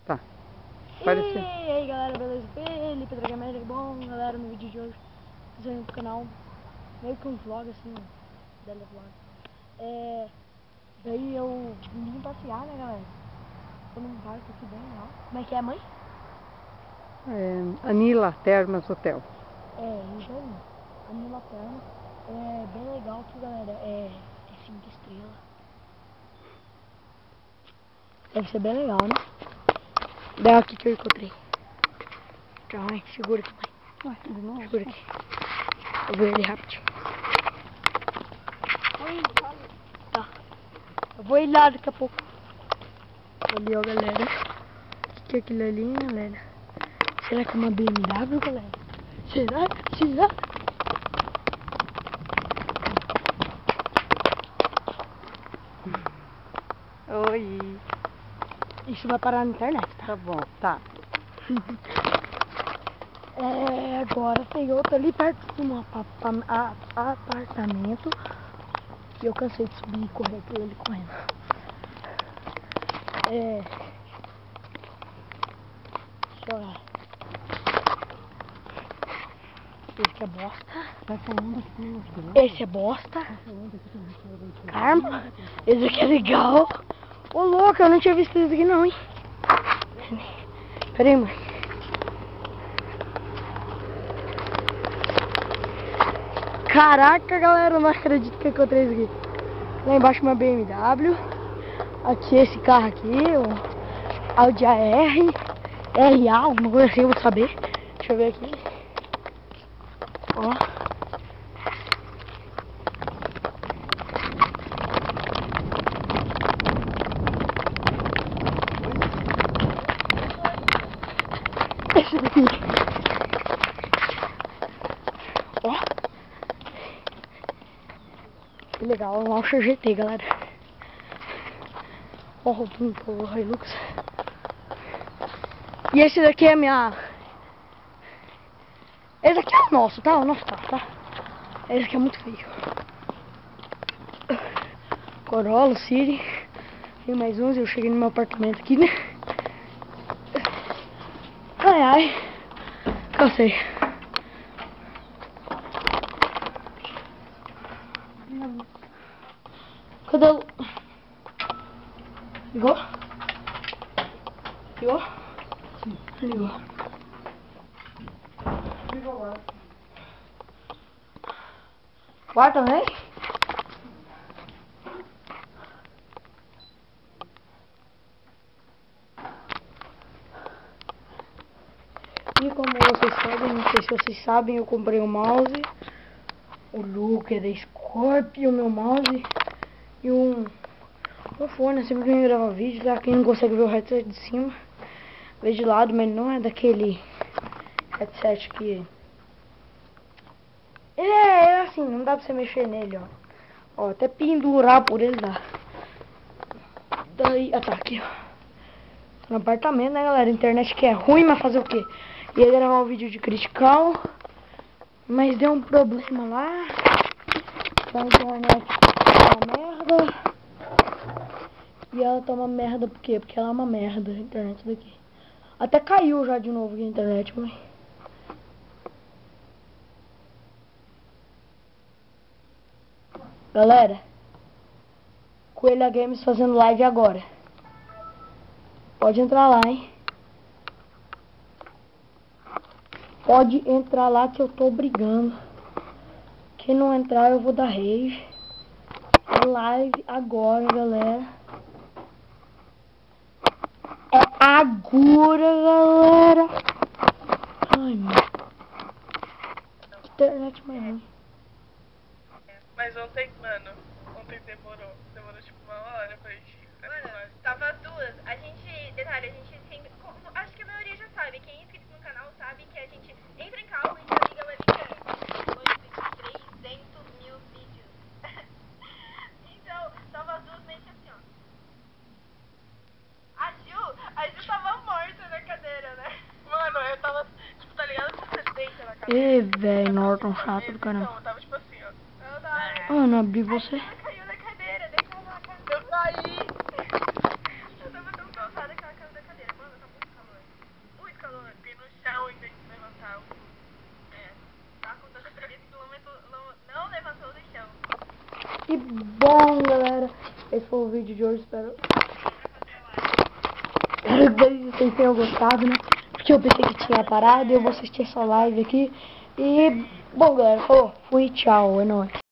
Tá. E aí galera, beleza? Felipe Dragamer, bom galera, no vídeo de hoje fazendo pro canal meio que um vlog assim, daily vlog. Daí eu vim passear, né galera? Tô num parque aqui bem legal. Como é que é, mãe? Anila Termas Hotel. Isso aí, Anila Termas. É bem legal aqui galera, é 5 estrelas. Deve ser bem legal, né? Daí aqui que eu encontrei. Tchau, mãe, segura aqui, mãe. Segura aqui. Eu vou ele rapidinho. Tá. Eu vou ir lá daqui a pouco. Ali, ó, galera. O que é aquilo ali, galera? Será que é uma BMW, galera? Será? Oi. Isso vai parar na internet, tá? Tá bom, tá. Agora tem outro ali perto de um apartamento. E eu cansei de subir e correr aquilo ali correndo. Deixa eu olhar. Esse aqui é bosta. Esse é bosta. Karma. Esse aqui é legal. Ô louco, eu não tinha visto isso aqui não, hein. Pera aí, mãe. Caraca, galera, eu não acredito que eu encontrei isso aqui. Lá embaixo uma BMW. Aqui esse carro aqui, o Audi AR, RA, alguma coisa assim, eu vou saber. Deixa eu ver aqui. Ó. Esse daqui. Ó. Que legal, é um Launcher GT, galera. Ó, rodando pelo Hilux. E esse daqui é minha... Esse aqui é o nosso, tá? O nosso carro, tá? Esse aqui é muito feio. Corolla, City. Tem mais uns, eu cheguei no meu apartamento aqui, né? Ai, ai. Cansei. Cadê o... Ligou? Ligou? Sim. Ligou. Ligou agora. Quarto também? E como vocês sabem, não sei se vocês sabem, eu comprei um mouse. O Luke é da Scorpio, meu mouse. E um fone, sempre que eu gravar vídeo, tá? Quem não consegue ver o headset de cima, vê de lado, mas não é daquele headset que... Ele é assim, não dá pra você mexer nele, ó. Ó, até pendurar por ele dá. Daí, tá aqui, ó. No apartamento, né, galera? Internet que é ruim, mas fazer o quê? Ia gravar um vídeo de Critical, mas deu um problema lá. A internet tá uma merda. E ela tá uma merda por quê? Porque ela é uma merda, a internet daqui. Até caiu já de novo aqui a internet, mãe. Galera, Coelha Games fazendo live agora. Pode entrar lá, hein? Pode entrar lá que eu tô brigando. Quem não entrar eu vou dar rage. É live agora, galera. É agora, galera. Ai, meu. Internet mais ruim. Mas ontem, mano, demorou tipo 1 hora pra gente. Mano, tava as duas. A gente, detalhe, a gente sempre, acho que a maioria já sabe, quem é inscrito no canal sabe que a gente entra em call e desliga a webcam. Hoje tem 300 mil vídeos. Então, tava as duas meio que assim, ó. A Ju tava morta na cadeira, né? Mano, eu tava, tipo, tá ligado? Você deita na cadeira. Ê, velho, Norton chato do caramba. Então, eu tava tipo assim, ó. Eu tava... Ah, não abri você. A Ju caiu da cadeira, deitou na cadeira. Eu caí. Eu tava tão cansada que ela caiu da cadeira. Mano, tá muito E bom, galera, esse foi o vídeo de hoje. Espero que vocês tenham gostado, né? Porque eu pensei que tinha parado e eu vou assistir essa live aqui. E, bom, galera, falou, fui, tchau, é nóis.